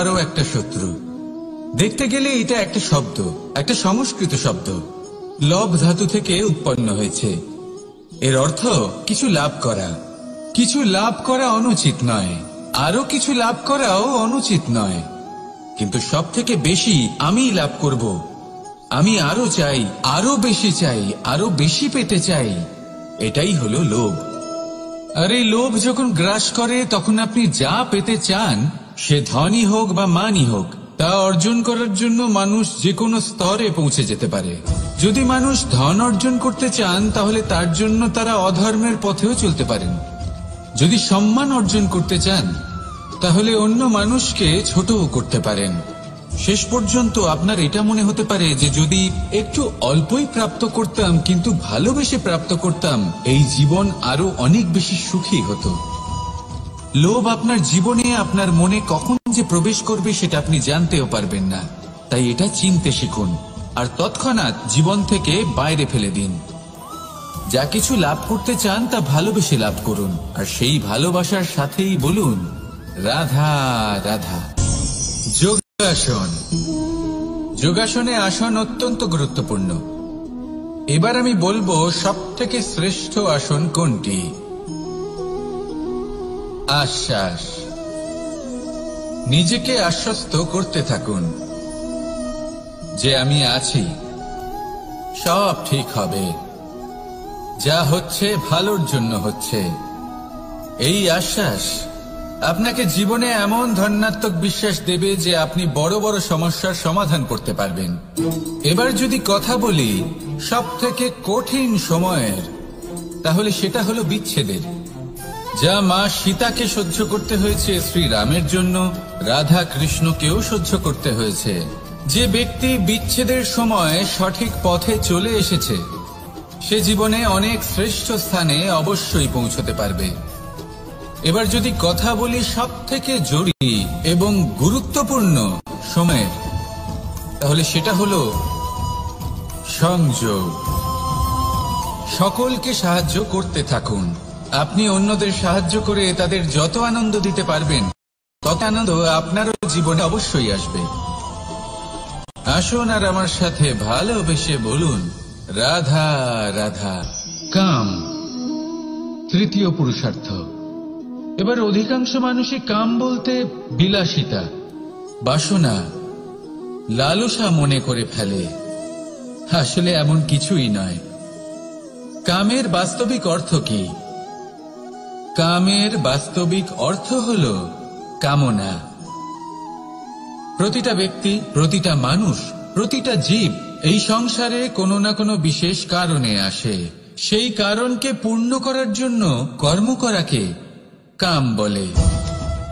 আরো একটা শত্রু। দেখতে গেলে এটা একটা শব্দ, একটা সংস্কৃত শব্দ, লব ধাতু থেকে উৎপন্ন হয়েছে। এর অর্থ কিছু লাভ করা। কিছু লাভ করা অনুচিত নয়, আরো কিছু লাভ করাও অনুচিত নয়, কিন্তু সব থেকে বেশি আমি লাভ করব, আমি আরো চাই, আরো বেশি চাই, আরো বেশি পেতে চাই, এটাই হলো লোভ। আর এই লোভ যখন গ্রাস করে তখন আপনি যা পেতে চান, সে ধনই হোক বা মানই হোক, তা অর্জন করার জন্য মানুষ যে কোনো স্তরে পৌঁছে যেতে পারে। যদি মানুষ ধন অর্জন করতে চান তাহলে তার জন্য তারা অধর্মের পথেও চলতে পারেন। যদি সম্মান অর্জন করতে চান তাহলে অন্য মানুষকে ছোটও করতে পারেন। শেষ পর্যন্ত আপনার এটা মনে হতে পারে যে যদি একটু অল্পই প্রাপ্ত করতাম কিন্তু ভালোবেসে প্রাপ্ত করতাম, এই জীবন আরো অনেক বেশি সুখী হতো। লোভ আপনার জীবনে, আপনার মনে কখন যে প্রবেশ করবে সেটা আপনি জানতেও পারবেন না। তাই এটা চিনতে শিখুন আর তৎক্ষণাৎ জীবন থেকে বাইরে ফেলে দিন। যা কিছু লাভ করতে চান তা ভালোবেসে লাভ করুন, আর সেই ভালোবাসার সাথেই বলুন রাধা রাধা। যোগাসন। যোগাসনে আসন অত্যন্ত গুরুত্বপূর্ণ। এবার আমি বলবো সবথেকে শ্রেষ্ঠ আসন কোনটি। আশ্বাস। নিজেকে আশ্বস্ত করতে থাকুন যে আমি আছি, সব ঠিক হবে, যা হচ্ছে ভালোর জন্য হচ্ছে। এই আশ্বাস আপনাকে জীবনে এমন ধনাত্মক বিশ্বাস দেবে যে আপনি বড় বড় সমস্যার সমাধান করতে পারবেন। এবার যদি কথা বলি সব থেকে কঠিন সময়ের, তাহলে সেটা হলো বিচ্ছেদের। যা মা সীতাকে সহ্য করতে হয়েছে শ্রীরামের জন্য, রাধা কৃষ্ণকেও সহ্য করতে হয়েছে। যে ব্যক্তি বিচ্ছেদের সময় সঠিক পথে চলে এসেছে সে জীবনে অনেক শ্রেষ্ঠ স্থানে অবশ্যই পৌঁছতে পারবে। এবার যদি কথা বলি সব থেকে জরুরি এবং গুরুত্বপূর্ণ সময়ের, তাহলে সেটা হলো সংযোগ। সকলকে সাহায্য করতে থাকুন। আপনি অন্যদের সাহায্য করে তাদের যত আনন্দ দিতে পারবেন তত আনন্দ আপনারও জীবনে অবশ্যই আসবে। আসুন আর আমার সাথে ভালোবেসে বলুন রাধা রাধা। কাম, তৃতীয় পুরুষার্থ। এবার অধিকাংশ মানুষই কাম বলতে বিলাসিতা, বাসনা, লালসা মনে করে ফেলে। আসলে এমন কিছুই নয়। কামের বাস্তবিক অর্থ কি? কামের বাস্তবিক অর্থ হল কামনা। প্রতিটা ব্যক্তি, প্রতিটা মানুষ, প্রতিটা জীব এই সংসারে কোনো না কোনো বিশেষ কারণে আসে। সেই কারণকে পূর্ণ করার জন্য কর্ম করাকে কাম বলে।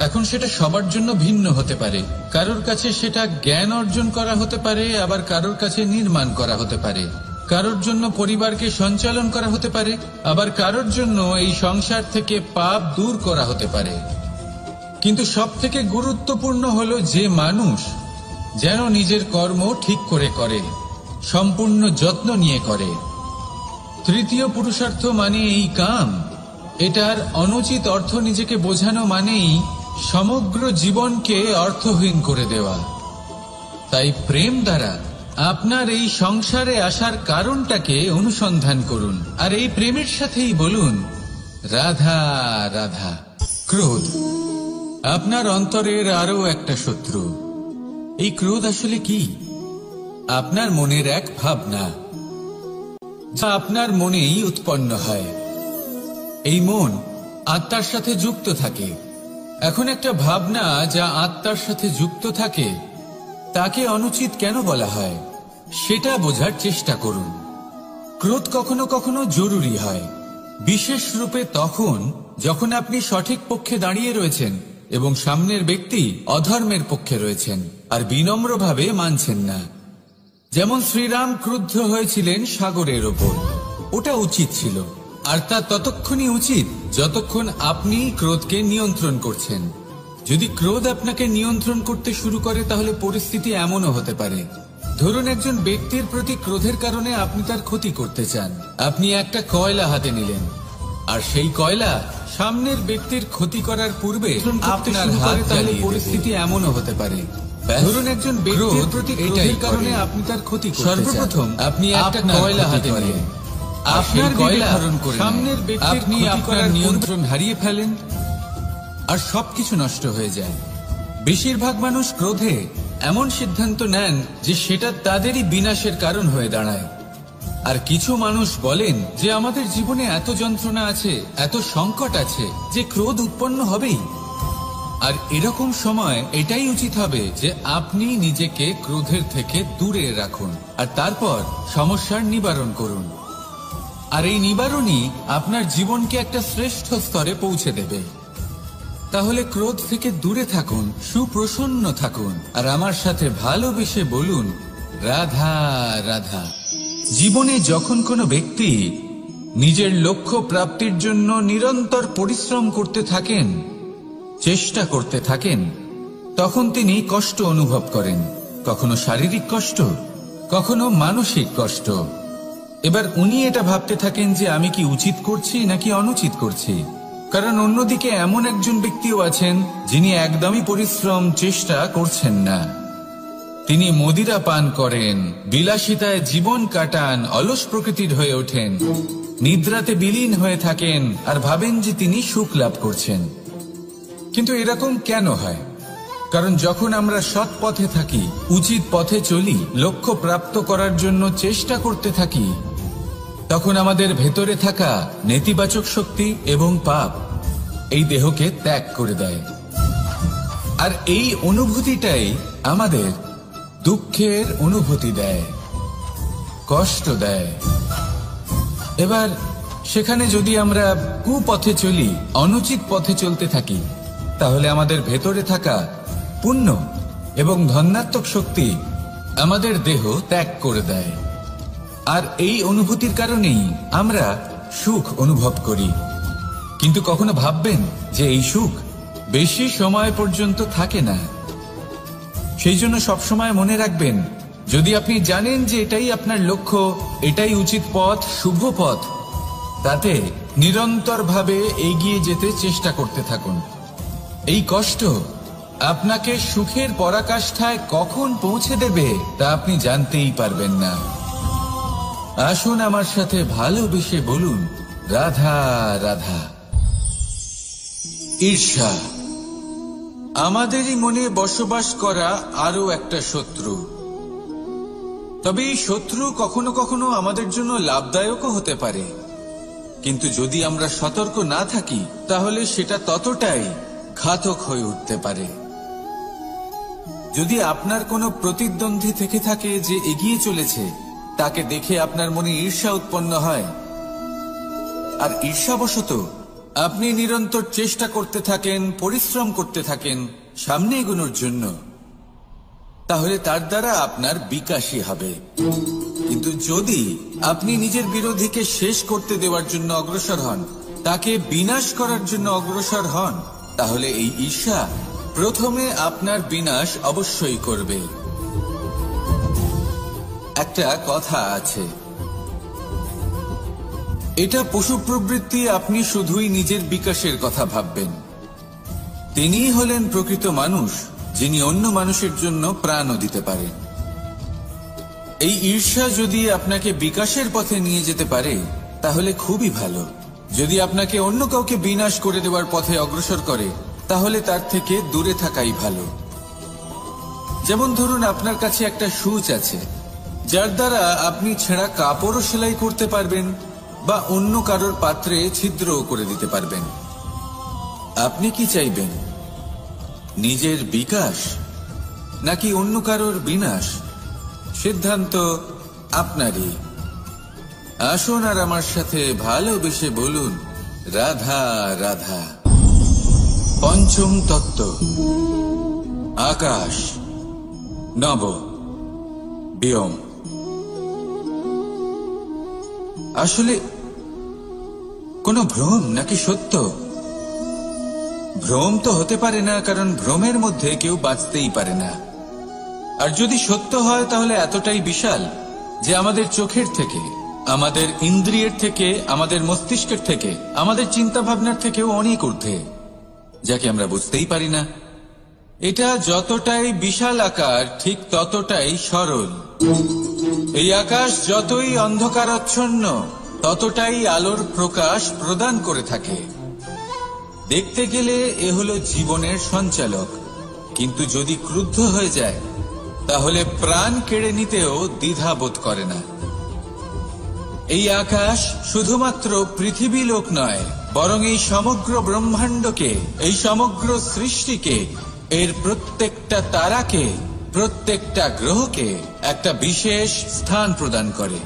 এখন সেটা সবার জন্য ভিন্ন হতে পারে। কারোর কাছে সেটা জ্ঞান অর্জন করা হতে পারে, আবার কারোর কাছে নির্মাণ করা হতে পারে। কারোর জন্য পরিবারকে সঞ্চালন করা হতে পারে, আবার কারোর জন্য এই সংসার থেকে পাপ দূর করা হতে পারে। কিন্তু সব থেকে গুরুত্বপূর্ণ হলো যে মানুষ যেন নিজের কর্ম ঠিক করে করে, সম্পূর্ণ যত্ন নিয়ে করে। তৃতীয় পুরুষার্থ মানে এই কাম। এটার অনুচিত অর্থ নিজেকে বোঝানো মানেই সমগ্র জীবনকে অর্থহীন করে দেওয়া। তাই প্রেম দ্বারা আপনার এই সংসারে আসার কারণটাকে অনুসন্ধান করুন, আর এই প্রেমের সাথেই বলুন রাধা রাধা। ক্রোধ আপনার অন্তরের আরো একটা শত্রু। এই ক্রোধ আসলে কি? আপনার মনের এক ভাবনা যা আপনার মনেই উৎপন্ন হয়। এই মন আত্মার সাথে যুক্ত থাকে। এখন একটা ভাবনা যা আত্মার সাথে যুক্ত থাকে তাকে অনুচিত কেন বলা হয় সেটা বোঝার চেষ্টা করুন। ক্রোধ কখনো কখনো জরুরি হয়, বিশেষ রূপে তখন যখন আপনি সঠিক পক্ষে দাঁড়িয়ে রয়েছেন এবং সামনের ব্যক্তি অধর্মের পক্ষে রয়েছেন আর বিনম্রভাবে মানছেন না। যেমন শ্রীরাম ক্রুদ্ধ হয়েছিলেন সাগরের ওপর। ওটা উচিত ছিল, আর তা ততক্ষণই উচিত যতক্ষণ আপনি ক্রোধকে নিয়ন্ত্রণ করছেন। যদি ক্রোধ আপনাকে নিয়ন্ত্রণ করতে শুরু করে তাহলে পরিস্থিতি এমনও হতে পারে, ধরুন একজন ব্যক্তির প্রতি ক্রোধের কারণে আপনি তার ক্ষতি করতে চান। আপনি একটা কয়লা হাতে নিলেন আর সেই কয়লা সামনের ব্যক্তির ক্ষতি করার পূর্বে আপনার হাত জ্বালিয়ে পরিস্থিতি এমনও হতে পারে। ধরুন একজন ব্যক্তির প্রতি ক্রোধের কারণে আপনি তার ক্ষতি করতে চান। সর্বপ্রথম আপনি একটা কয়লা হাতে নিলেন, আপনার কয়লা সামনের ব্যক্তির ক্ষতি করার নিয়ন্ত্রণ হারিয়ে ফেলেন আর সবকিছু নষ্ট হয়ে যায়। বেশিরভাগ মানুষ ক্রোধে এমন সিদ্ধান্ত নেন যে সেটা তাদেরই বিনাশের কারণ হয়ে দাঁড়ায়। আর কিছু মানুষ বলেন যে আমাদের জীবনে এত যন্ত্রণা আছে, এত সংকট আছে যে ক্রোধ উৎপন্ন হবেই। আর এরকম সময় এটাই উচিত হবে যে আপনি নিজেকে ক্রোধের থেকে দূরে রাখুন আর তারপর সমস্যার নিবারণ করুন। আর এই নিবারণই আপনার জীবনকে একটা শ্রেষ্ঠ স্তরে পৌঁছে দেবে। তাহলে ক্রোধ থেকে দূরে থাকুন, সুপ্রসন্ন থাকুন আর আমার সাথে ভালোবেসে বলুন রাধা রাধা। জীবনে যখন কোনো ব্যক্তি নিজের লক্ষ্য প্রাপ্তির জন্য নিরন্তর পরিশ্রম করতে থাকেন, চেষ্টা করতে থাকেন, তখন তিনি কষ্ট অনুভব করেন, কখনো শারীরিক কষ্ট, কখনো মানসিক কষ্ট। এবার উনি এটা ভাবতে থাকেন যে আমি কি উচিত করছি নাকি অনুচিত করছি। কারণ অন্যদিকে এমন একজন ব্যক্তিও আছেন যিনি একদমই পরিশ্রম চেষ্টা করছেন না। তিনি মদিরা পান করেন, বিলাসিতায় জীবন কাটান, অলস প্রকৃতির হয়ে ওঠেন, নিদ্রাতে বিলীন হয়ে থাকেন আর ভাবেন যে তিনি সুখ লাভ করছেন। কিন্তু এরকম কেন হয়? কারণ যখন আমরা সৎ পথে থাকি, উচিত পথে চলি, লক্ষ্য প্রাপ্ত করার জন্য চেষ্টা করতে থাকি, তখন আমাদের ভেতরে থাকা নেতিবাচক শক্তি এবং পাপ এই দেহকে ত্যাগ করে দেয়। আর এই অনুভূতিটাই আমাদের দুঃখের অনুভূতি দেয়, কষ্ট দেয়। এবার সেখানে যদি আমরা কুপথে চলি, অনুচিত পথে চলতে থাকি, তাহলে আমাদের ভেতরে থাকা পুণ্য এবং ধনাত্মক শক্তি আমাদের দেহ ত্যাগ করে দেয়। আর এই অনুভূতির কারণেই আমরা সুখ অনুভব করি। কিন্তু কখনো ভাববেন যে এই সুখ বেশি সময় পর্যন্ত থাকে না। সেই জন্য সবসময় মনে রাখবেন, যদি আপনি জানেন যে এটাই আপনার লক্ষ্য, এটাই উচিত পথ, শুভ পথ, তাতে নিরন্তরভাবে এগিয়ে যেতে চেষ্টা করতে থাকুন। এই কষ্ট আপনাকে সুখের পরাকাষ্ঠায় কখন পৌঁছে দেবে তা আপনি জানতেই পারবেন না। আসুন আমার সাথে ভালোবেসে বলুন রাধা রাধা। ঈর্ষা আমাদেরই মনে বসবাস করা আরো একটা শত্রু। তবে এই শত্রু কখনো কখনো আমাদের জন্য লাভদায়কও হতে পারে। কিন্তু যদি আমরা সতর্ক না থাকি তাহলে সেটা ততটাই ঘাতক হয়ে উঠতে পারে। যদি আপনার কোনো প্রতিদ্বন্দ্বী থেকে থাকে যে এগিয়ে চলেছে, তাকে দেখে আপনার মনে ঈর্ষা উৎপন্ন হয়, আর ঈর্ষাবশত আপনি নিরন্তর চেষ্টা করতে থাকেন, পরিশ্রম করতে থাকেন সামনে এগোনোর জন্য, তাহলে তার দ্বারা আপনার বিকাশই হবে। কিন্তু যদি আপনি নিজের বিরোধীকে শেষ করতে দেওয়ার জন্য অগ্রসর হন, তাকে বিনাশ করার জন্য অগ্রসর হন, তাহলে এই ঈর্ষা প্রথমে আপনার বিনাশ অবশ্যই করবে। একটা কথা আছে, এটা পশু প্রবৃত্তি, আপনি শুধুই নিজের বিকাশের কথা ভাববেন। তিনিই হলেন প্রকৃত মানুষ, যিনি অন্য মানুষের জন্য প্রাণও দিতে পারেন। এই ঈর্ষা যদি আপনাকে বিকাশের পথে নিয়ে যেতে পারে তাহলে খুবই ভালো। যদি আপনাকে অন্য কাউকে বিনাশ করে দেওয়ার পথে অগ্রসর করে তাহলে তার থেকে দূরে থাকাই ভালো। যেমন ধরুন আপনার কাছে একটা সূচ আছে, যার দ্বারা আপনি ছেঁড়া কাপড়ও সেলাই করতে পারবেন বা অন্য কারোর পাত্রে ছিদ্রও করে দিতে পারবেন। আপনি কি চাইবেন, নিজের বিকাশ নাকি অন্য কারোর বিনাশ? সিদ্ধান্ত আপনারই। আসুন আর আমার সাথে ভালোবেসে বলুন রাধা রাধা। পঞ্চম তত্ত্ব, আকাশ, নব, ব্যোম। আসলে কোনো ভ্রম নাকি সত্য? ভ্রম তো হতে পারে না, কারণ ভ্রমের মধ্যে কেউ বাঁচতেই পারে না। আর যদি সত্য হয় তাহলে এতটাই বিশাল যে আমাদের চোখের থেকে আমাদের ইন্দ্রিয়ের থেকে, আমাদের মস্তিষ্কের থেকে, আমাদের চিন্তা ভাবনার থেকেও অনেক ঊর্ধ্বে, যাকে আমরা বুঝতেই পারি না। এটা যতটাই বিশাল আকার ঠিক ততটাই সরল। এই আকাশ যতই অন্ধকারাচ্ছন্ন ততটাই আলোর প্রকাশ প্রদান করে থাকে। দেখতে গেলে এ হলো জীবনের সঞ্চালক, কিন্তু যদি ক্রুদ্ধ হয়ে যায় তাহলে প্রাণ কেড়ে নিতেও দ্বিধা বোধ করে না। এই আকাশ শুধুমাত্র পৃথিবী লোক নয়, বরং এই সমগ্র ব্রহ্মাণ্ডকে, এই সমগ্র সৃষ্টিকে, এর প্রত্যেকটা তারাকে, প্রত্যেকটা গ্রহকে একটা বিশেষ স্থান প্রদান করে।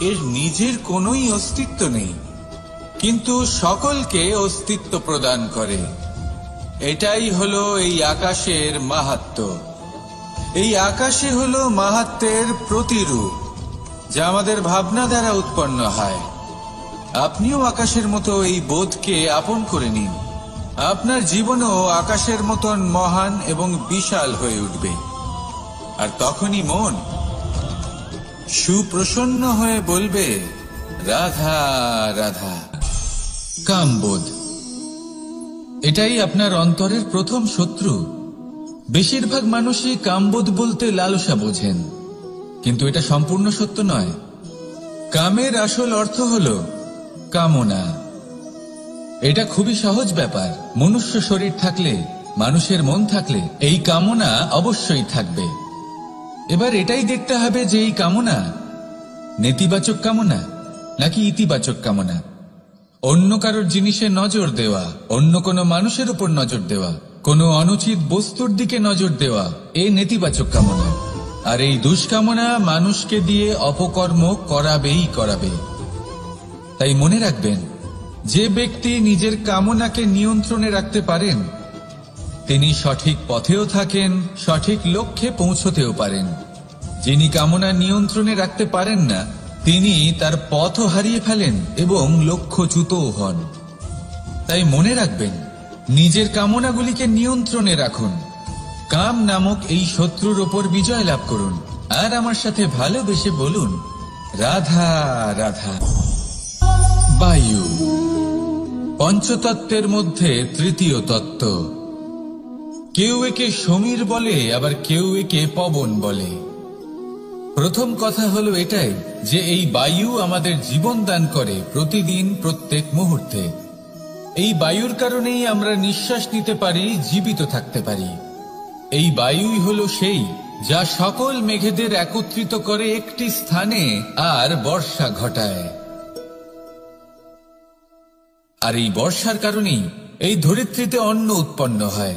এর নিজের কোনোই অস্তিত্ব নেই, কিন্তু সকলকে অস্তিত্ব প্রদান করে। এটাই হলো এই আকাশের মাহাত্ম্য। এই আকাশে হলো মাহাত্ম্যের প্রতিরূপ, যা আমাদের ভাবনা দ্বারা উৎপন্ন হয়। আপনিও আকাশের মতো এই বোধকে আপন করে নিন। আপনার জীবনও আকাশের মতন মহান এবং বিশাল হয়ে উঠবে। আর তখনই মন সুপ্রসন্ন হয়ে বলবে, রাধা রাধা। কামবোধ, এটাই আপনার অন্তরের প্রথম শত্রু। বেশিরভাগ মানুষই কামবোধ বলতে লালসা বোঝেন, কিন্তু এটা সম্পূর্ণ সত্য নয়। কামের আসল অর্থ হল কামনা। এটা খুবই সহজ ব্যাপার। মনুষ্য শরীর থাকলে, মানুষের মন থাকলে এই কামনা অবশ্যই থাকবে। এবার এটাই দেখতে হবে যে এই কামনা নেতিবাচক কামনা নাকি ইতিবাচক কামনা। অন্য কারোর জিনিসে নজর দেওয়া, অন্য কোনো মানুষের উপর নজর দেওয়া, কোনো অনুচিত বস্তুর দিকে নজর দেওয়া, এই নেতিবাচক কামনা। আর এই দুষ্কামনা মানুষকে দিয়ে অপকর্ম করাবেই করাবে। তাই মনে রাখবেন, যে ব্যক্তি নিজের কামনাকে নিয়ন্ত্রণে রাখতে পারেন তিনি সঠিক পথেও থাকেন, সঠিক লক্ষ্যে পৌঁছতেও পারেন। যিনি কামনা নিয়ন্ত্রণে রাখতে পারেন না তিনি তার পথও হারিয়ে ফেলেন এবং লক্ষ্যচ্যুতও হন। তাই মনে রাখবেন, নিজের কামনাগুলিকে নিয়ন্ত্রণে রাখুন। কাম নামক এই শত্রুর ওপর বিজয় লাভ করুন। আর আমার সাথে ভালোবেসে বলুন, রাধা রাধা। বায়ু পঞ্চতত্ত্বের মধ্যে তৃতীয় তত্ত্ব। কেউ একে সমীর বলে, আবার কেউ একে পবন বলে। প্রথম কথা হলো এটাই যে এই বায়ু আমাদের জীবন দান করে প্রতিদিন, প্রত্যেক মুহূর্তে। এই বায়ুর কারণেই আমরা নিঃশ্বাস নিতে পারি, জীবিত থাকতে পারি। এই বায়ুই হলো সেই যা সকল মেঘেদের একত্রিত করে একটি স্থানে আর বর্ষা ঘটায়। আর এই বর্ষার কারণেই এই ধরিত্রীতে অন্ন উৎপন্ন হয়।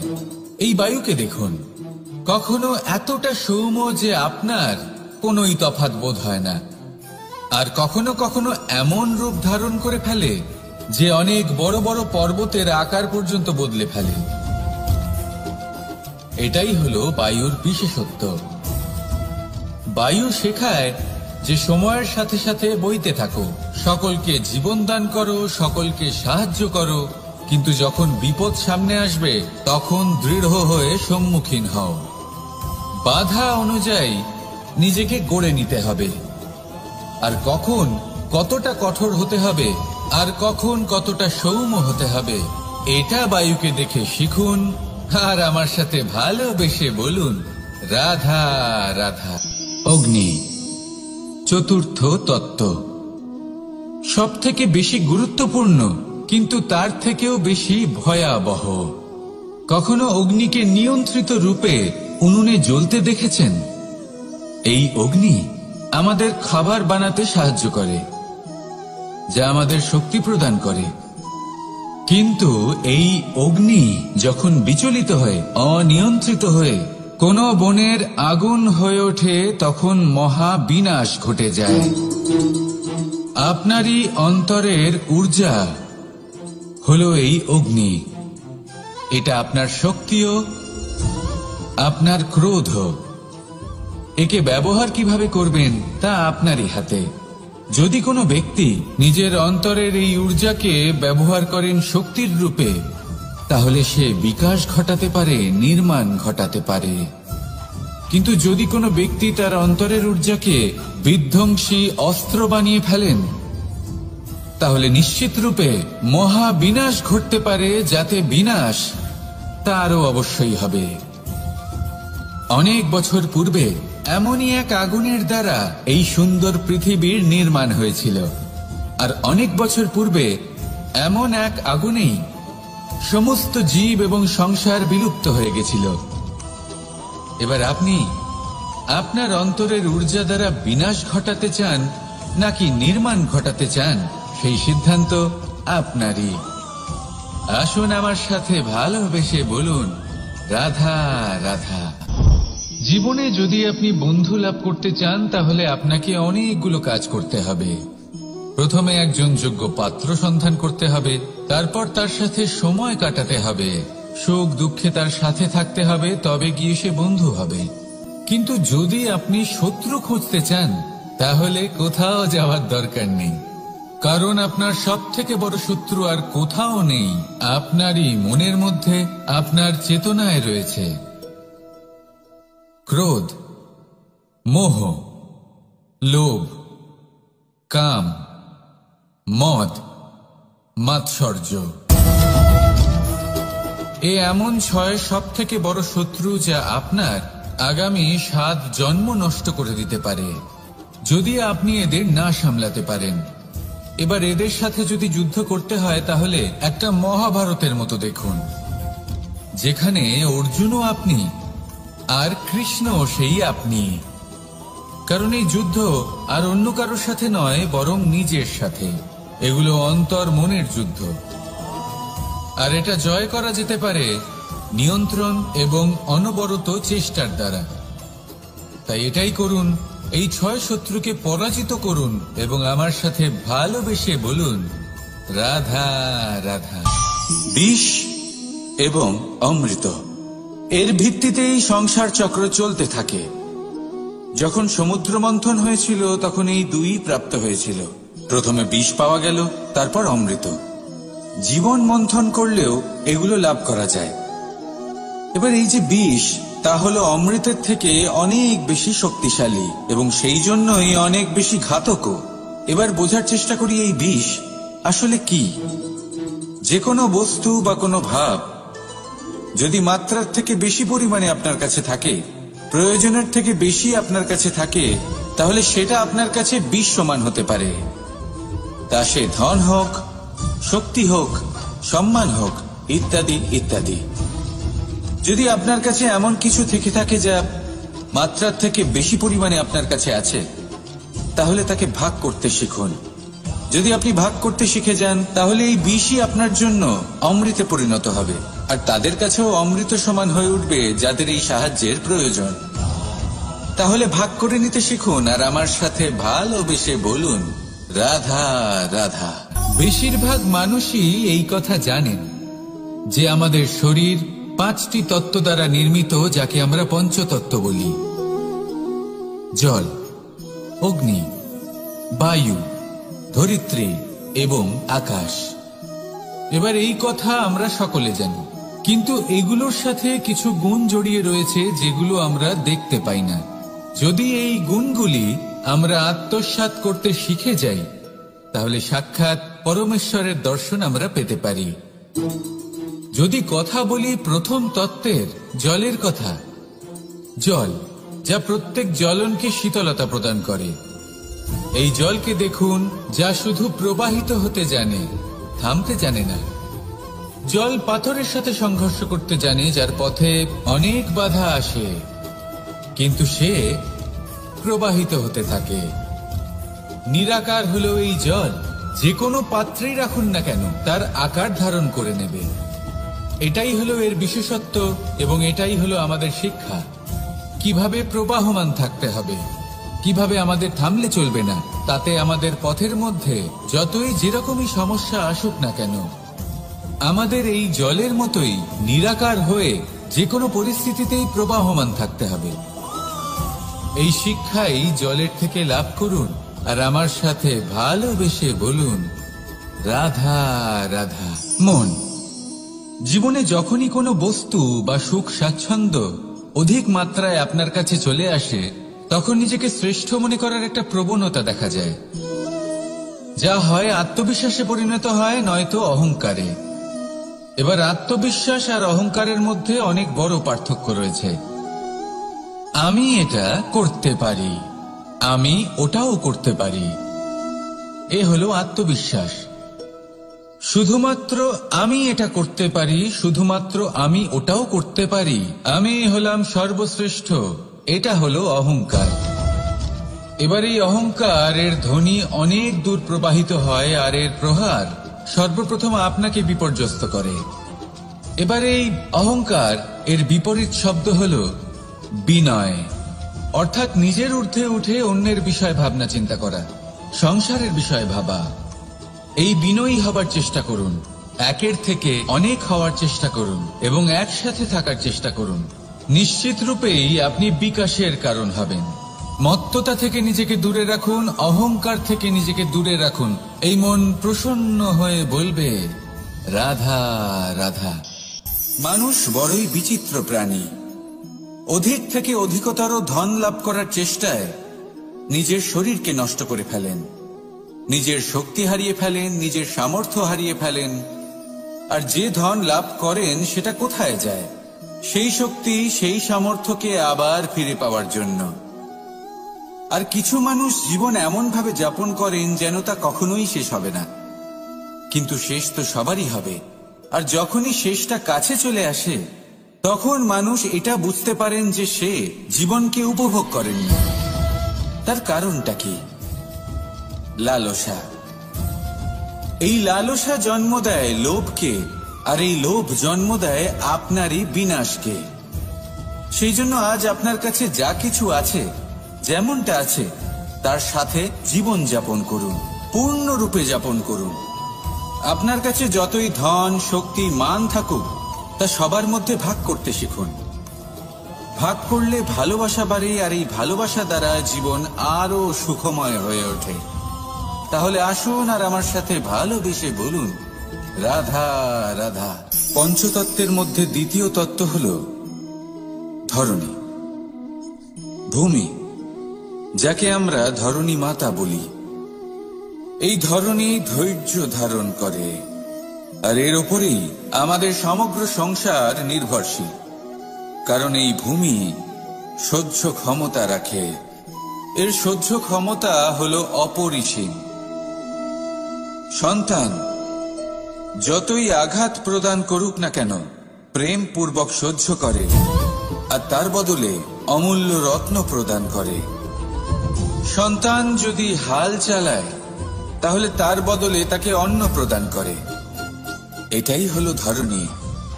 এই বায়ুকে দেখুন, কখনো এতটা সৌম্য যে আপনার কোনোই তফাৎ বোধ হয় না, আর কখনো কখনো এমন রূপ ধারণ করে ফেলে যে অনেক বড় বড় পর্বতের আকার পর্যন্ত বদলে ফেলে। এটাই হলো বায়ুর বিশেষত্ব। বায়ু শেখায় যে সময়ের সাথে সাথে বইতে থাকো, সকলকে জীবন দান করো, সকলকে সাহায্য করো, কিন্তু যখন বিপদ সামনে আসবে তখন দৃঢ় হয়ে সম্মুখীন হও। বাধা অনুযায়ী নিজেকে গড়ে নিতে হবে। আর কখন কতটা কঠোর হতে হবে আর কখন কতটা সৌম্য হতে হবে, এটা বায়ুকে দেখে শিখুন। আর আমার সাথে ভালোবেসে বলুন, রাধা রাধা। অগ্নি চতুর্থ তত্ত্ব, সব থেকে বেশি গুরুত্বপূর্ণ কিন্তু তার থেকেও বেশি ভয়াবহ। কখনো অগ্নিকে নিয়ন্ত্রিত রূপে উনুনে জ্বলতে দেখেছেন? এই অগ্নি আমাদের খাবার বানাতে সাহায্য করে, যা আমাদের শক্তি প্রদান করে। কিন্তু এই অগ্নি যখন বিচলিত হয়ে, অনিয়ন্ত্রিত হয়ে কোন বনের আগুন হয়ে ওঠে তখন মহা বিনাশ ঘটে যায়। আপনারই অন্তরের ঊর্জা হলো এই অগ্নি। এটা আপনার শক্তিও, আপনার ক্রোধ। একে ব্যবহার কিভাবে করবেন তা আপনারই হাতে। যদি কোনো ব্যক্তি নিজের অন্তরের এই ঊর্জাকে ব্যবহার করেন শক্তির রূপে, তাহলে সে বিকাশ ঘটাতে পারে, নির্মাণ ঘটাতে পারে। কিন্তু যদি কোনো ব্যক্তি তার অন্তরের ঊর্জাকে বিধ্বংসী অস্ত্র বানিয়ে ফেলেন, তাহলে নিশ্চিত রূপে মহা বিনাশ ঘটতে পারে, যাতে বিনাশ তারও অবশ্যই হবে। অনেক বছর পূর্বে এমনই এক আগুনের দ্বারা এই সুন্দর পৃথিবীর নির্মাণ হয়েছিল, আর অনেক বছর পূর্বে এমন এক আগুনেই সমস্ত জীব এবং সংসার বিলুপ্ত হয়ে গেছিল। এবার আপনি আপনার অন্তরের ঊর্জা দ্বারা বিনাশ ঘটাতে চান নাকি নির্মাণ ঘটাতে চান, সেই সিদ্ধান্ত আপনারই। আসুন আমার সাথে ভালোবেসে বলুন, রাধা রাধা। জীবনে যদি আপনি বন্ধু লাভ করতে চান, তাহলে আপনাকে অনেকগুলো কাজ করতে হবে। প্রথমে একজন যোগ্য পাত্র সন্ধান করতে হবে, তারপর তার সাথে সময় কাটাতে হবে, সুখ দুঃখে তার সাথে থাকতে হবে, তবে গিয়ে সে বন্ধু হবে। কিন্তু যদি আপনি শত্রু খুঁজতে চান, তাহলে কোথাও যাওয়ার দরকার নেই, কারণ আপনার সবথেকে বড় শত্রু আর কোথাও নেই, আপনারই মনের মধ্যে, আপনার চেতনায় রয়েছে। ক্রোধ, মোহ, লোভ, কাম, মদ, মাৎসর্য, এ এমন 6 সবথেকে বড় শত্রু, যা আপনার আগামী 7 জন্ম নষ্ট করে দিতে পারে, যদি আপনি এদের না সামলাতে পারেন। এবার এদের সাথে যদি যুদ্ধ করতে হয়, তাহলে একটা মহাভারতের মতো দেখুন, যেখানে অর্জুনও আপনি আর কৃষ্ণও সেই আপনি। কারণ এই যুদ্ধ আর অন্য কারোর সাথে নয়, বরং নিজের সাথে। এগুলো অন্তর মনের যুদ্ধ, আর এটা জয় করা যেতে পারে নিয়ন্ত্রণ এবং অনবরত চেষ্টার দ্বারা। তাই এটাই করুন, এই 6 শত্রুকে পরাজিত করুন এবং আমার সাথে ভালোবেসে বলুন, রাধা রাধা। বিষ এবং অমৃত, এর ভিত্তিতেই সংসার চক্র চলতে থাকে। যখন সমুদ্র মন্থন হয়েছিল, তখন এই দুই প্রাপ্ত হয়েছিল। প্রথমে বিষ পাওয়া গেল, তারপর অমৃত। জীবন মন্থন করলেও এগুলো লাভ করা যায়। এবার এই যে বিষ, তা হলো অমৃতের থেকে অনেক বেশি শক্তিশালী এবং সেই জন্যই অনেক বেশি ঘাতকও। এবার বোঝার চেষ্টা করি এই বিষ আসলে কি। যে কোনো বস্তু বা কোনো ভাব যদি মাত্রার থেকে বেশি পরিমাণে আপনার কাছে থাকে, প্রয়োজনের থেকে বেশি আপনার কাছে থাকে, তাহলে সেটা আপনার কাছে বিষ সমান হতে পারে। তা সে ধন হোক, শক্তি হোক, সম্মান হোক, ইত্যাদি ইত্যাদি। যদি আপনার কাছে এমন কিছু থেকে থাকে যা মাত্রার থেকে বেশি পরিমাণে আপনার কাছে আছে, তাহলে তাকে ভাগ করতে শিখুন। যদি আপনি ভাগ করতে শিখে যান, তাহলে এই বিষই আপনার জন্য অমৃতে পরিণত হবে, আর তাদের কাছেও অমৃত সমান হয়ে উঠবে যাদের এই সাহায্যের প্রয়োজন। তাহলে ভাগ করে নিতে শিখুন, আর আমার সাথে ভালোবেসে বলুন, রাধা রাধা। বেশিরভাগ মানুষই এই কথা জানেন যে আমাদের শরীর 5টি তত্ত্ব দ্বারা নির্মিত, যাকে আমরা পঞ্চতত্ত্ব বলি: জল, অগ্নি, বায়ু, ধরিত্রী এবং আকাশ। এবার এই কথা আমরা সকলে জানি, কিন্তু এগুলোর সাথে কিছু গুণ জড়িয়ে রয়েছে যেগুলো আমরা দেখতে পাই না। যদি এই গুণগুলি আমরা আত্মসাৎ করতে শিখে যাই, তাহলে সাক্ষাৎ পরমেশ্বরের দর্শন আমরা পেতে পারি। যদি কথা বলি প্রথম তত্ত্বের, জলের কথা, জল যা প্রত্যেক জ্বলনকে শীতলতা প্রদান করে। এই জলকে দেখুন, যা শুধু প্রবাহিত হতে জানে, থামতে জানে না। জল পাথরের সাথে সংঘর্ষ করতে জানে, যার পথে অনেক বাধা আসে, কিন্তু সে প্রবাহিত হতে থাকে। নিরাকার হলো এই জল, যে কোনো পাত্রেই রাখুন না কেন, তার আকার ধারণ করে নেবে। এটাই হলো এর বিশেষত্ব, এবং এটাই হলো আমাদের শিক্ষা। কিভাবে প্রবাহমান থাকতে হবে, কিভাবে আমাদের থামলে চলবে না, তাতে আমাদের পথের মধ্যে যতই যেরকমই সমস্যা আসুক না কেন, আমাদের এই জলের মতোই নিরাকার হয়ে যে কোনো পরিস্থিতিতেই প্রবাহমান থাকতে হবে। এই শিক্ষাই জলের থেকে লাভ করুন, আর আমার সাথে ভালোবেসে বলুন, রাধা রাধা। মন, জীবনে যখনই কোনো বস্তু বা সুখ স্বাচ্ছন্দ্য অধিক মাত্রায় আপনার কাছে চলে আসে, তখন নিজেকে শ্রেষ্ঠ মনে করার একটা প্রবণতা দেখা যায়, যা হয় আত্মবিশ্বাসে পরিণত হয়, নয়তো অহংকারে। এবার আত্মবিশ্বাস আর অহংকারের মধ্যে অনেক বড় পার্থক্য রয়েছে। আমি এটা করতে পারি, আমি ওটাও করতে পারি, এ হলো আত্মবিশ্বাস। শুধুমাত্র আমি এটা করতে পারি, শুধুমাত্র আমি ওটাও করতে পারি, আমি হলাম সর্বশ্রেষ্ঠ, এটা হলো অহংকার। এবার এই অহংকার এর ধ্বনি অনেক দূর প্রবাহিত হয়, আর এর প্রহার সর্বপ্রথম আপনাকে বিপর্যস্ত করে। এবার এই অহংকার এর বিপরীত শব্দ হলো বিনয়, অর্থাৎ নিজের ঊর্ধ্বে উঠে অন্যের বিষয় ভাবনা চিন্তা করা, সংসারের বিষয় ভাবা। এই বিনয়ী হবার চেষ্টা করুন, একের থেকে অনেক হওয়ার চেষ্টা করুন এবং একসাথে থাকার চেষ্টা করুন। নিশ্চিত রূপেই আপনি বিকাশের কারণ হবেন। মত্ততা থেকে নিজেকে দূরে রাখুন, অহংকার থেকে নিজেকে দূরে রাখুন। এই মন প্রসন্ন হয়ে বলবে, রাধা রাধা। মানুষ বড়ই বিচিত্র প্রাণী। অধিক থেকে অধিকতর ধন লাভ করার চেষ্টায় নিজের শরীরকে নষ্ট করে ফেলেন, নিজের শক্তি হারিয়ে ফেলেন, নিজের সামর্থ্য হারিয়ে ফেলেন। আর যে ধন লাভ করেন সেটা কোথায় যায়? সেই শক্তি, সেই সামর্থ্যকে আবার ফিরে পাওয়ার জন্য। আর কিছু মানুষ জীবন এমন ভাবে যাপন করেন যেন তা কখনোই শেষ হবে না, কিন্তু শেষ তো সবারই হবে। আর যখনই শেষটা কাছে চলে আসে, তখন মানুষ এটা বুঝতে পারেন যে সে জীবনকে উপভোগ করেননি। তার কারণটা কি? লালসা। এই লালসা জন্ম দেয় লোভকে, আর এই লোভ জন্ম দেয় আপনারই বিনাশকে। সেই জন্য আজ আপনার কাছে যা কিছু আছে, যেমনটা আছে, তার সাথে জীবন যাপন করুন, পূর্ণরূপে যাপন করুন। আপনার কাছে যতই ধন, শক্তি, মান থাকুক, তা সবার মধ্যে ভাগ করতে শিখুন। ভাগ করলে ভালোবাসা বাড়ে, আর এই ভালোবাসা দ্বারা জীবন আরো সুখময় হয়ে ওঠে। তাহলে আসুন আর আমার সাথে ভালোবেসে বলুন, রাধা রাধা। পঞ্চতত্ত্বের মধ্যে দ্বিতীয় তত্ত্ব হল ধরণী, ভূমি, যাকে আমরা ধরণী মাতা বলি। এই ধরণী ধৈর্য ধারণ করে, আর এর ওপরেই আমাদের সমগ্র সংসার নির্ভরশীল। কারণ এই ভূমি সহ্য ক্ষমতা রাখে, এর সহ্য ক্ষমতা হল অপরিসীম। সন্তান যতই আঘাত প্রদান করুক না কেন, প্রেম পূর্বক সহ্য করে, আর তার বদলে অমূল্য রত্ন প্রদান করে। সন্তান যদি হাল চালায়, তাহলে তার বদলে তাকে অন্ন প্রদান করে। এটাই হলো ধরণী।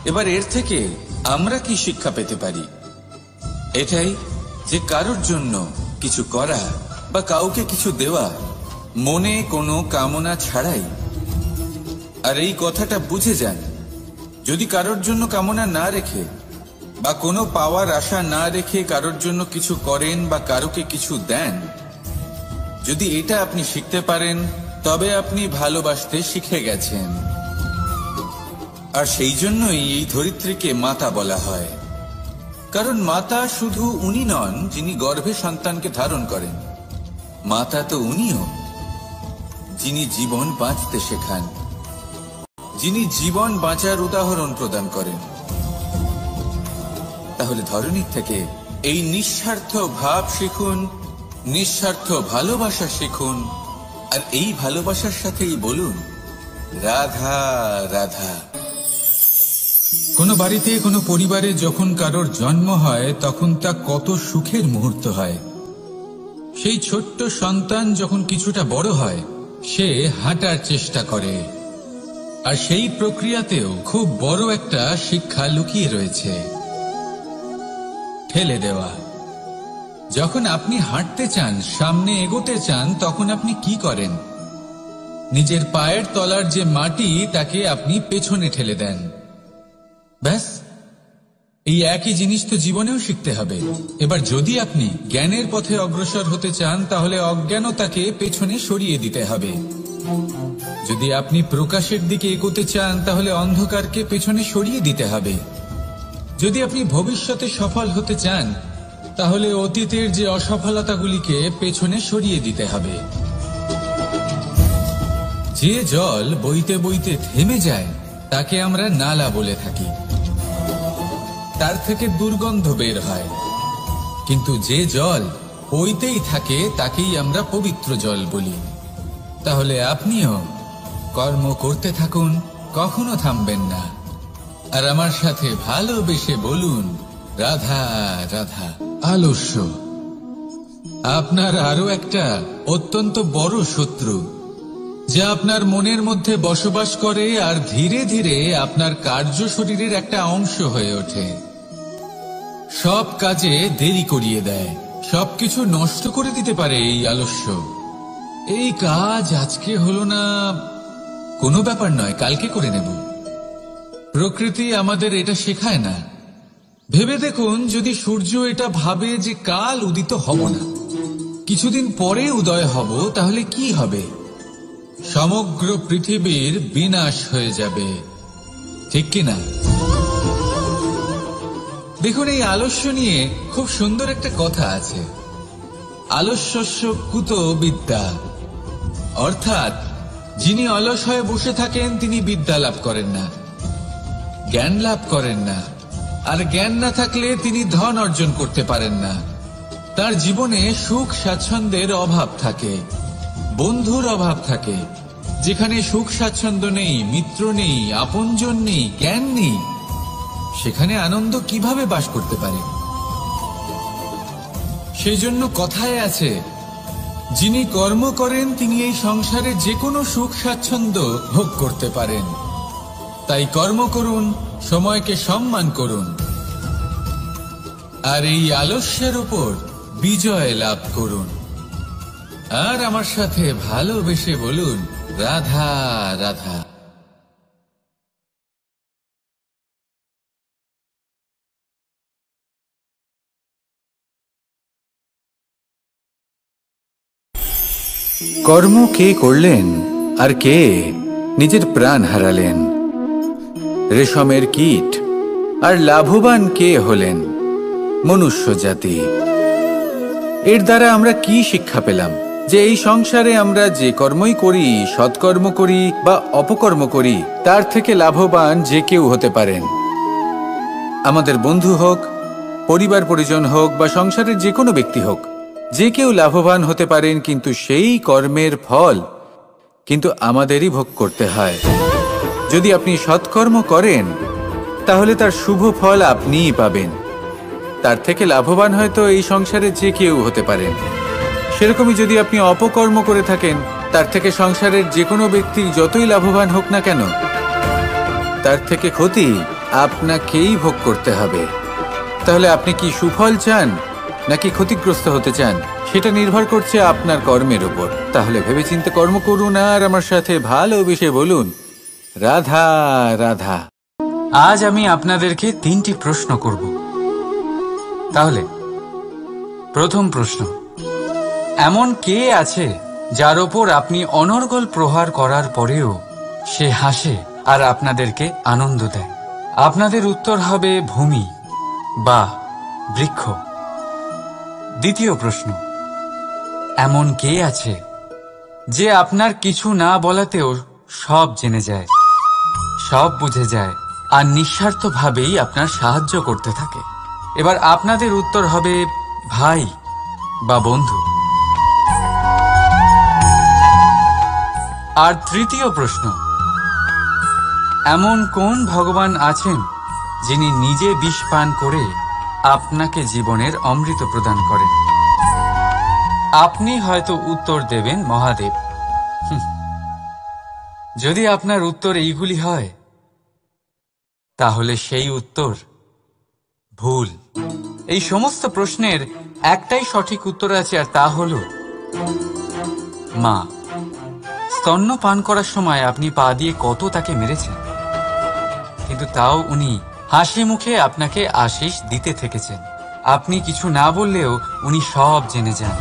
এবার এর থেকে আমরা কি শিক্ষা পেতে পারি? এটাই যে কারোর জন্য কিছু করা বা কাউকে কিছু দেওয়া মনে কোনো কামনা ছাড়াই। আর এই কথাটা বুঝে যান, যদি কারোর জন্য কামনা না রেখে বা কোনো পাওয়ার আশা না রেখে কারোর জন্য কিছু করেন বা কারোকে কিছু দেন, যদি এটা আপনি শিখতে পারেন, তবে আপনি ভালোবাসতে শিখে গেছেন। আর সেই জন্যই এই ধরিত্রীকে মাতা বলা হয়। কারণ মাতা শুধু উনি নন যিনি গর্ভে সন্তানকে ধারণ করেন, মাতা তো উনিও যিনি জীবন বাঁচতে শেখান, যিনি জীবন বাঁচার উদাহরণ প্রদান করেন। তাহলে ধরণীর থেকে এই নিঃস্বার্থ ভাব শিখুন, নিঃস্বার্থ ভালোবাসা শিখুন, আর এই ভালোবাসার সাথেই বলুন, রাধা রাধা। কোনো বাড়িতে, কোনো পরিবারে যখন কারোর জন্ম হয়, তখন তা কত সুখের মুহূর্ত হয়। সেই ছোট্ট সন্তান যখন কিছুটা বড় হয়, সে হাঁটার চেষ্টা করে, আর সেই প্রক্রিয়াতেও খুব বড় একটা শিক্ষা লুকিয়ে রয়েছে, ঠেলে দেওয়া। যখন আপনি হাঁটতে চান, সামনে এগোতে চান, তখন আপনি কি করেন? নিজের পায়ের তলার যে মাটি, তাকে আপনি পেছনে ঠেলে দেন। ব্যাস, এই একই জিনিস তো জীবনেও শিখতে হবে। এবার যদি আপনি জ্ঞানের পথে অগ্রসর হতে চান, তাহলে অজ্ঞানতাকে পেছনে সরিয়ে দিতে হবে। যদি আপনি প্রকাশের দিকে এগোতে চান, তাহলে অন্ধকারকে পেছনে সরিয়ে দিতে হবে। যদি আপনি ভবিষ্যতে সফল হতে চান তাহলে অতীতের যে অসফলতাগুলিকে পেছনে সরিয়ে দিতে হবে। যে জল বইতে বইতে থেমে যায় তাকে আমরা নালা বলে থাকি, তার থেকে দুর্গন্ধ বের হয়। কিন্তু যে জল বইতেই থাকে তাকেই আমরা পবিত্র জল বলি। তাহলে আপনিও কর্ম করতে থাকুন, কখনো থামবেন না। আর আমার সাথে ভালোবেসে বলুন, রাধা রাধা। আলস্য আপনার আরো একটা অত্যন্ত বড় শত্রু, যা আপনার মনের মধ্যে বসবাস করে আর ধীরে ধীরে আপনার কার্য শরীরের একটা অংশ হয়ে ওঠে। সব কাজে দেরি করিয়ে দেয়, সবকিছু নষ্ট করে দিতে পারে এই আলস্য। এই কাজ আজকে হলো না, কোনো ব্যাপার নয়, কালকে করে নেব। প্রকৃতি আমাদের এটা শেখায় না। ভেবে দেখুন, যদি সূর্য এটা ভাবে যে কাল উদিত হব না, কিছুদিন পরে উদয় হব, তাহলে কি হবে? সমগ্র পৃথিবীর বিনাশ হয়ে যাবে, ঠিক কিনা? দেখুন, এই আলস্য নিয়ে খুব সুন্দর একটা কথা আছে, আলস্যস্য কুত বিদ্যা। অর্থাৎ যিনি অলস হয়ে বসে থাকেন তিনি বিদ্যা লাভ করেন না, জ্ঞান লাভ করেন না। আর জ্ঞান না থাকলে তিনি ধন অর্জন করতে পারেন না। তার জীবনে সুখ স্বাচ্ছন্দ্যের অভাব থাকে, বন্ধুর অভাব থাকে। যেখানে সুখ স্বাচ্ছন্দ্য নেই, মিত্র নেই, আপনজন নেই, জ্ঞান নেই, সেখানে আনন্দ কিভাবে বাস করতে পারে? সেই জন্য কথায় আছে, যিনি কর্ম করেন তিনি এই সংসারে যে কোনো সুখ স্বাচ্ছন্দ্য ভোগ করতে পারেন। তাই কর্ম করুন, সময়কে সম্মান করুন, আর এই আলস্যের উপর বিজয় লাভ করুন। আর আমার সাথে ভালোবেসে বলুন, রাধা রাধা। কর্ম কে করলেন আর কে নিজের প্রাণ হারালেন? রেশমের কীট আর লাভবান কে হলেন? মনুষ্য জাতি। এর দ্বারা আমরা কি শিক্ষা পেলাম? যে এই সংসারে আমরা যে কর্মই করি, সৎকর্ম করি বা অপকর্ম করি, তার থেকে লাভবান যে কেউ হতে পারেন। আমাদের বন্ধু হোক, পরিবার পরিজন হোক বা সংসারের যে কোনো ব্যক্তি হোক, যে কেউ লাভবান হতে পারেন, কিন্তু সেই কর্মের ফল কিন্তু আমাদেরই ভোগ করতে হয়। যদি আপনি সৎকর্ম করেন তাহলে তার শুভ ফল আপনিই পাবেন। তার থেকে লাভবান হয়তো এই সংসারে যে কেউ হতে পারেন। সেরকমই যদি আপনি অপকর্ম করে থাকেন, তার থেকে সংসারের যে কোনো ব্যক্তির যতই লাভবান হোক না কেন, তার থেকে ক্ষতি আপনাকেই ভোগ করতে হবে। তাহলে আপনি কি সুফল চান নাকি ক্ষতিগ্রস্ত হতে চান, সেটা নির্ভর করছে আপনার কর্মের উপর। তাহলে ভেবেচিন্তে কর্ম করুন আর আমার সাথে ভালোবেসে বলুন, রাধা রাধা। আজ আমি আপনাদেরকে 3টি প্রশ্ন করব। তাহলে প্রথম প্রশ্ন, এমন কে আছে যার ওপর আপনি অনর্গল প্রহার করার পরেও সে হাসে আর আপনাদেরকে আনন্দ দেয়? আপনাদের উত্তর হবে ভূমি বা বৃক্ষ। দ্বিতীয় প্রশ্ন, এমন কে আছে যে আপনার কিছু না বলাতেও সব জেনে যায়, সব বুঝে যায় আর নিঃস্বার্থভাবেই আপনার সাহায্য করতে থাকে? এবার আপনাদের উত্তর হবে ভাই বা বন্ধু। আর তৃতীয় প্রশ্ন, এমন কোন ভগবান আছেন যিনি নিজে বিষ পান করে আপনাকে জীবনের অমৃত প্রদান করেন? আপনি হয়তো উত্তর দেবেন মহাদেব। যদি আপনার উত্তর এইগুলি হয় তাহলে সেই উত্তর ভুল। এই সমস্ত প্রশ্নের একটাই সঠিক উত্তর আছে, আর তা হল মা। স্তন্য পান করার সময় আপনি পা দিয়ে কত তাকে মেরেছেন, কিন্তু তাও উনি হাসি মুখে আপনাকে আশীষ দিতে থেকেছেন। আপনি কিছু না বললেও উনি সব জেনে যান,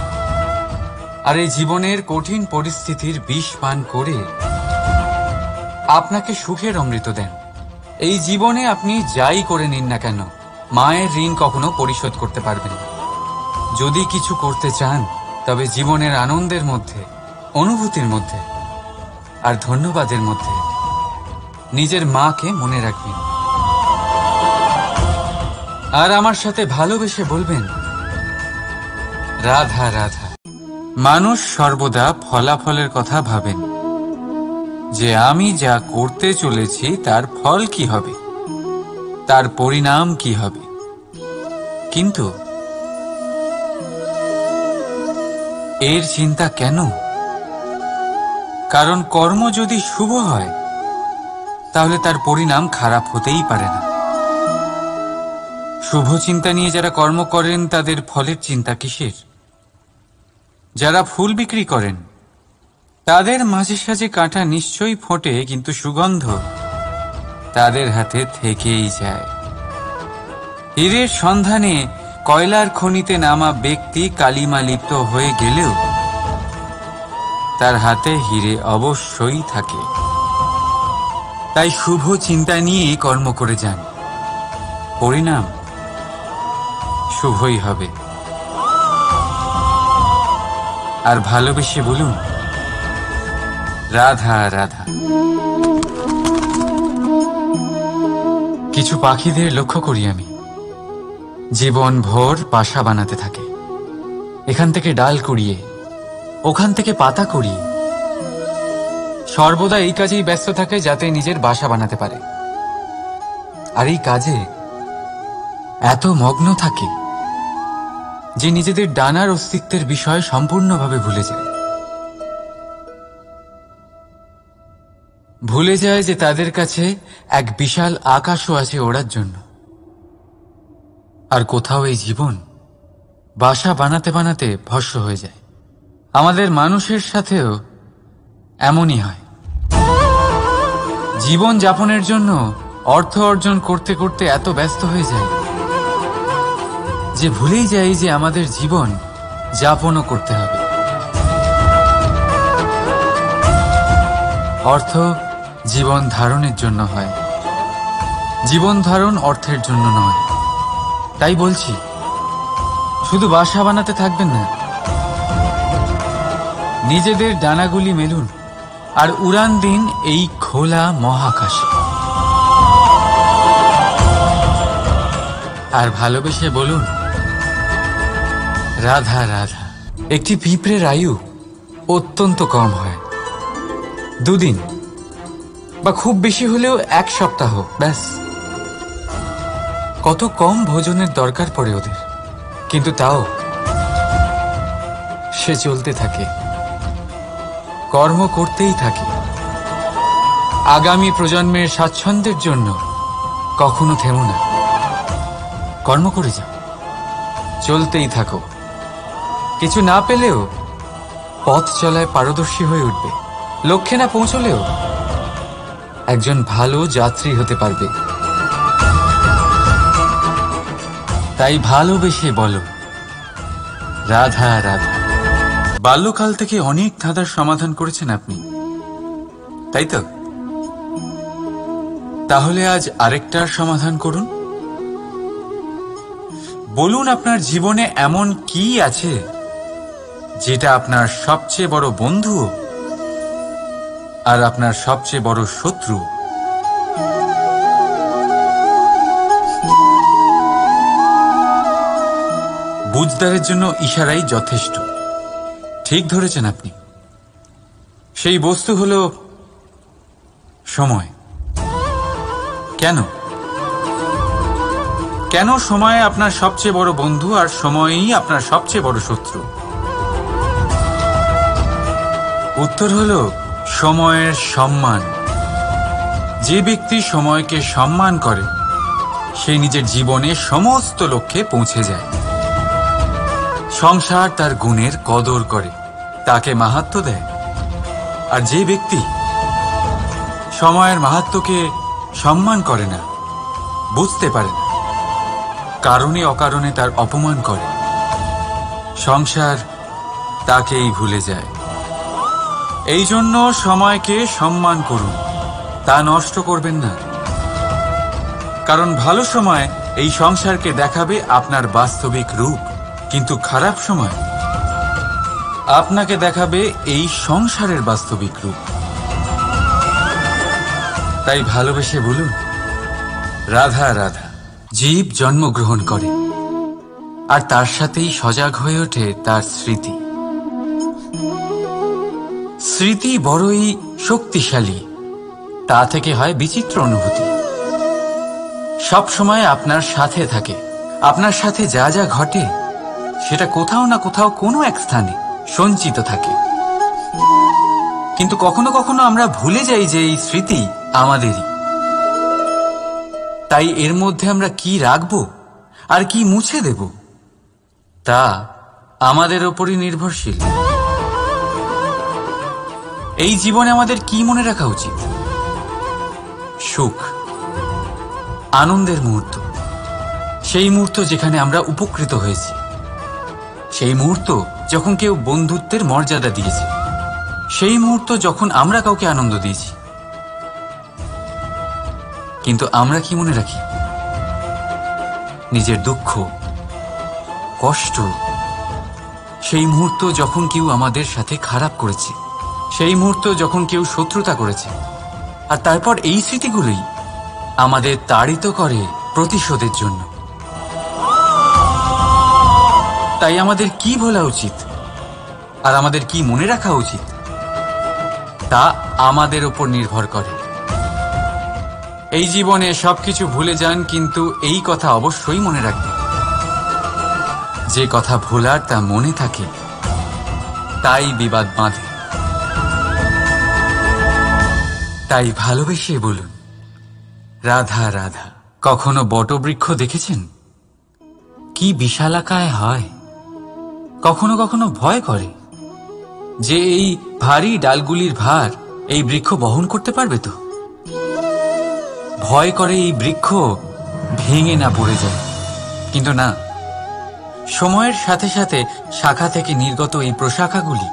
আর এই জীবনের কঠিন পরিস্থিতির বিষ পান করে আপনাকে সুখের অমৃত দেন। এই জীবনে আপনি যাই করে নিন না কেন, মায়ের ঋণ কখনো পরিশোধ করতে পারবেন না। যদি কিছু করতে চান তবে জীবনের আনন্দের মধ্যে, অনুভূতির মধ্যে আর ধন্যবাদের মধ্যে নিজের মাকে মনে রাখবেন। আর আমার সাথে ভালোবেসে বলবেন, রাধা রাধা। মানুষ সর্বদা ফলাফলের কথা ভাবেন, যে আমি যা করতে চলেছি তার ফল কি হবে, তার পরিণাম কি হবে। কিন্তু এর চিন্তা কেন? কারণ কর্ম যদি শুভ হয় তাহলে তার পরিণাম খারাপ হতেই পারে না। শুভ চিন্তা নিয়ে যারা কর্ম করেন তাদের ফলের চিন্তা কিসের? যারা ফুল বিক্রি করেন তাদের মাঝে সাঝে কাঁটা নিশ্চয়ই ফোটে, কিন্তু সুগন্ধ তাদের হাতে থেকেই যায়। হীরের সন্ধানে কয়লার খনিতে নামা ব্যক্তি কালিমা লিপ্ত হয়ে গেলেও তার হাতে হীরে অবশ্যই থাকে। তাই শুভ চিন্তা নিয়ে কর্ম করে যান, পরিণাম শুভই হবে। আর ভালোবেসে বলুন, রাধা রাধা। কিছু পাখিদের লক্ষ্য করি আমি, জীবন ভোর বাসা বানাতে থাকে। এখান থেকে ডাল কুড়িয়ে, ওখান থেকে পাতা কুড়িয়ে, সর্বদা এই কাজেই ব্যস্ত থাকে যাতে নিজের বাসা বানাতে পারে। আর এই কাজে এত মগ্ন থাকে যে নিজেদের ডানার অস্তিত্বের বিষয় সম্পূর্ণভাবে ভুলে যায়। ভুলে যায় যে তাদের কাছে এক বিশাল আকাশও আছে ওড়ার জন্য। আর কোথাও এই জীবন বাসা বানাতে বানাতে ভস্ম হয়ে যায়। আমাদের মানুষের সাথেও এমনই হয়। জীবন যাপনের জন্য অর্থ অর্জন করতে করতে এত ব্যস্ত হয়ে যায় যে ভুলেই যাই যে আমাদের জীবন যাপনও করতে হবে। অর্থ জীবন ধারণের জন্য হয়, জীবন ধারণ অর্থের জন্য নয়। তাই বলছি, শুধু বাসা বানাতে থাকবেন না, নিজেদের ডানাগুলি মেলুন আর উড়ান দিন এই খোলা মহাকাশে। আর ভালোবেসে বলুন, রাধা রাধা। একটি পিঁপড়ের আয়ু অত্যন্ত কম হয়, 2 দিন বা খুব বেশি হলেও 1 সপ্তাহ, ব্যাস। কত কম ভোজনের দরকার পড়ে ওদের, কিন্তু তাও সে চলতে থাকে, কর্ম করতেই থাকে। আগামী প্রজন্মের স্বাচ্ছন্দ্যের জন্য কখনো থেমো না, কর্ম করে যাও, চলতেই থাকো। কিছু না পেলেও পথ চলায় পারদর্শী হয়ে উঠবে। লক্ষ্যে না পৌঁছলেও একজন ভালো যাত্রী হতে পারবে। তাই ভালোবেসে বলো, রাধা রাধা। বাল্যকাল থেকে অনেক ধাঁধার সমাধান করেছেন আপনি, তাই তো? তাহলে আজ আরেকটার সমাধান করুন। বলুন, আপনার জীবনে এমন কি আছে যেটা আপনার সবচেয়ে বড় বন্ধু আর আপনার সবচেয়ে বড় শত্রু? বুঝদারের জন্য ইশারাই যথেষ্ট। ঠিক ধরেছেন আপনি। সেই বস্তু হলো সময়। কেন কেন সময় আপনার সবচেয়ে বড় বন্ধু আর সময়ই আপনার সবচেয়ে বড় শত্রু? উত্তর হলো সময়ের সম্মান। যে ব্যক্তি সময়কে সম্মান করে সে নিজের জীবনে সমস্ত লক্ষ্যে পৌঁছে যায়। সংসার তার গুণের কদর করে, তাকে মাহাত্ম্য দেয়। আর যে ব্যক্তি সময়ের মাহাত্ম্যকে সম্মান করে না, বুঝতে পারে না, কারণে অকারণে তার অপমান করে, সংসার তাকেই ভুলে যায়। এই জন্য সময়কে সম্মান করুন, তা নষ্ট করবেন না। কারণ ভালো সময় এই সংসারকে দেখাবে আপনার বাস্তবিক রূপ, কিন্তু খারাপ সময় আপনাকে দেখাবে এই সংসারের বাস্তবিক রূপ। তাই ভালোবেসে বলুন, রাধা রাধা। জীব জন্মগ্রহণ করে, আর তার সাথেই সজাগ হয়ে ওঠে তার স্মৃতি। স্মৃতি বড়ই শক্তিশালী, তা থেকে হয় বিচিত্র অনুভূতি। সব সময় আপনার সাথে থাকে, আপনার সাথে যা যা ঘটে সেটা কোথাও না কোথাও কোনো এক স্থানে সঞ্চিত থাকে। কিন্তু কখনো কখনো আমরা ভুলে যাই যে এই স্মৃতি আমাদেরই। তাই এর মধ্যে আমরা কি রাখবো আর কি মুছে দেব তা আমাদের ওপরই নির্ভরশীল। এই জীবনে আমাদের কি মনে রাখা উচিত? সুখ, আনন্দের মুহূর্ত, সেই মুহূর্ত যেখানে আমরা উপকৃত হয়েছি, সেই মুহূর্ত যখন কেউ বন্ধুত্বের মর্যাদা দিয়েছে, সেই মুহূর্ত যখন আমরা কাউকে আনন্দ দিয়েছি। কিন্তু আমরা কি মনে রাখি? নিজের দুঃখ, কষ্ট, সেই মুহূর্ত যখন কেউ আমাদের সাথে খারাপ করেছে, সেই মুহূর্ত যখন কেউ শত্রুতা করেছে। আর তারপর এই স্মৃতিগুলোই আমাদের তাড়িত করে প্রতিশোধের জন্য। তাই আমাদের কি বলা উচিত আর আমাদের কি মনে রাখা উচিত তা আমাদের উপর নির্ভর করে। এই জীবনে সবকিছু ভুলে যান, কিন্তু এই কথা অবশ্যই মনে রাখবেন, যে কথা ভোলার তা মনে থাকে তাই বিবাদ বাঁধে। তাই ভালোবেসে বলুন, রাধা রাধা। কখনো বটবৃক্ষ দেখেছেন? কি বিশালাকায় হয়। কখনো কখনো ভয় করে যে এই ভারী ডালগুলির ভার এই বৃক্ষ বহন করতে পারবে তো। ভয় করে এই বৃক্ষ ভেঙে না পড়ে যায়। কিন্তু না, সময়ের সাথে সাথে শাখা থেকে নির্গত এই প্রশাখাগুলি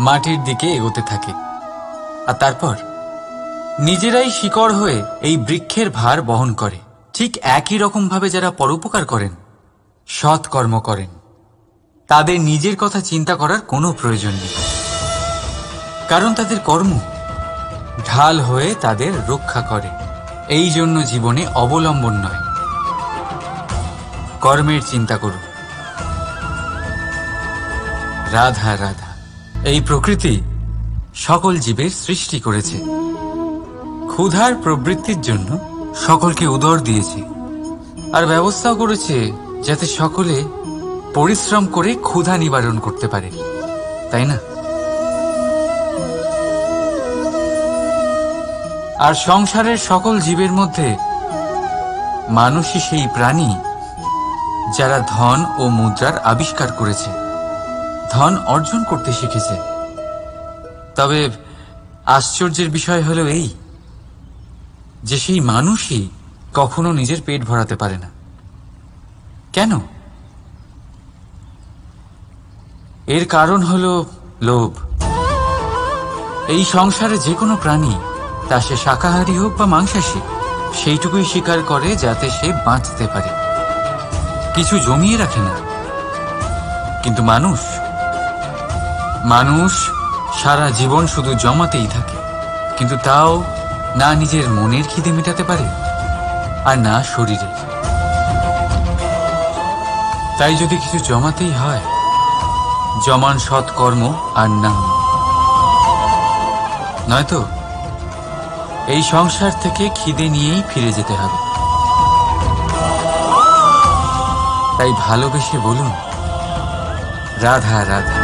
মাটির দিকে এগোতে থাকে, আর তারপর নিজেরাই শিকড় হয়ে এই বৃক্ষের ভার বহন করে। ঠিক একই রকম ভাবে যারা পরোপকার করেন, সৎ কর্ম করেন, তাদের নিজের কথা চিন্তা করার কোনো প্রয়োজন নেই, কারণ তাদের কর্ম ঢাল হয়ে তাদের রক্ষা করে। এই জন্য জীবনে অবলম্বন নয়, কর্মের চিন্তা করুন। রাধা রাধা। এই প্রকৃতি সকল জীবের সৃষ্টি করেছে, ক্ষুধার প্রবৃত্তির জন্য সকলকে উদর দিয়েছে, আর ব্যবস্থাও করেছে যাতে সকলে পরিশ্রম করে ক্ষুধা নিবারণ করতে পারে, তাই না? আর সংসারের সকল জীবের মধ্যে মানুষই সেই প্রাণী যারা ধন ও মুদ্রার আবিষ্কার করেছে, ধন অর্জন করতে শিখেছে। তবে আশ্চর্যের বিষয় হলো এই যে সেই মানুষই কখনো নিজের পেট ভরাতে পারে না। কেন? এর কারণ হলো লোভ। এই সংসারে যে কোনো প্রাণী, তা সে শাকাহারী হোক বা মাংসাশী, সেইটুকুই স্বীকার করে যাতে সে বাঁচতে পারে, কিছু জমিয়ে রাখে না। কিন্তু মানুষ সারা জীবন শুধু জমাতেই থাকে, কিন্তু তাও না নিজের মনের খিদে মেটাতে পারে আর না শরীরের। তাই যদি কিছু জমাতেই হয়, জমান সৎকর্ম আর নাম, নয়তো এই সংসার থেকে খিদে নিয়েই ফিরে যেতে হবে। তাই ভালোবেসে বলুন, রাধা রাধা।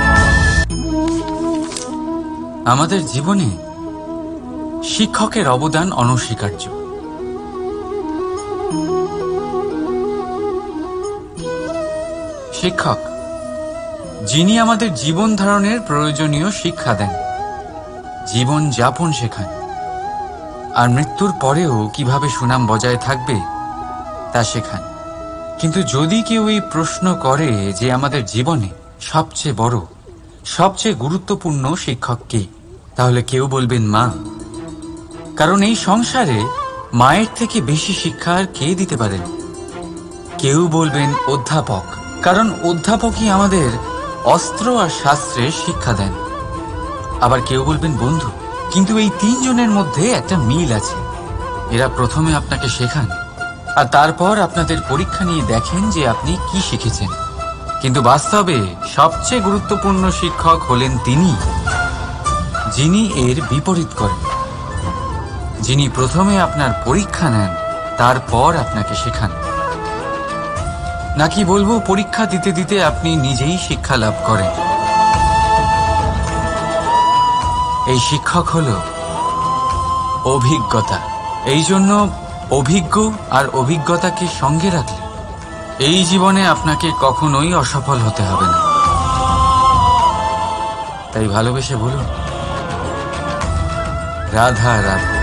আমাদের জীবনে শিক্ষকের অবদান অনস্বীকার্য। শিক্ষক যিনি আমাদের জীবন ধারণের প্রয়োজনীয় শিক্ষা দেন, জীবন যাপন শেখান, আর মৃত্যুর পরেও কিভাবে সুনাম বজায় থাকবে তা শেখান। কিন্তু যদি কেউ এই প্রশ্ন করে যে আমাদের জীবনে সবচেয়ে বড়, সবচেয়ে গুরুত্বপূর্ণ শিক্ষক কে, তাহলে কেউ বলবেন মা। কারণ এই সংসারে মায়ের থেকে বেশি শিক্ষা আর কে দিতে পারেন? কেউ বলবেন অধ্যাপক, কারণ অধ্যাপকই আমাদের অস্ত্র আর শাস্ত্রের শিক্ষা দেন। আবার কেউ বলবেন বন্ধু, কিন্তু এই তিনজনের মধ্যে একটা মিল আছে। এরা প্রথমে আপনাকে শেখান আর তারপর আপনাদের পরীক্ষা নিয়ে দেখেন যে আপনি কি শিখেছেন। কিন্তু বাস্তবে সবচেয়ে গুরুত্বপূর্ণ শিক্ষক হলেন তিনি, যিনি এর বিপরীত করেন, যিনি প্রথমে আপনার পরীক্ষা নেন তারপর আপনাকে শেখান। নাকি বলবো পরীক্ষা দিতে দিতে আপনি নিজেই শিক্ষা লাভ করেন। এই শিক্ষক হল অভিজ্ঞতা। এই জন্য অভিজ্ঞ আর অভিজ্ঞতাকে সঙ্গে রাখলে এই জীবনে আপনাকে কখনোই অসফল হতে হবে না। তাই ভালোবেসে বলুন, রাধা রাধা।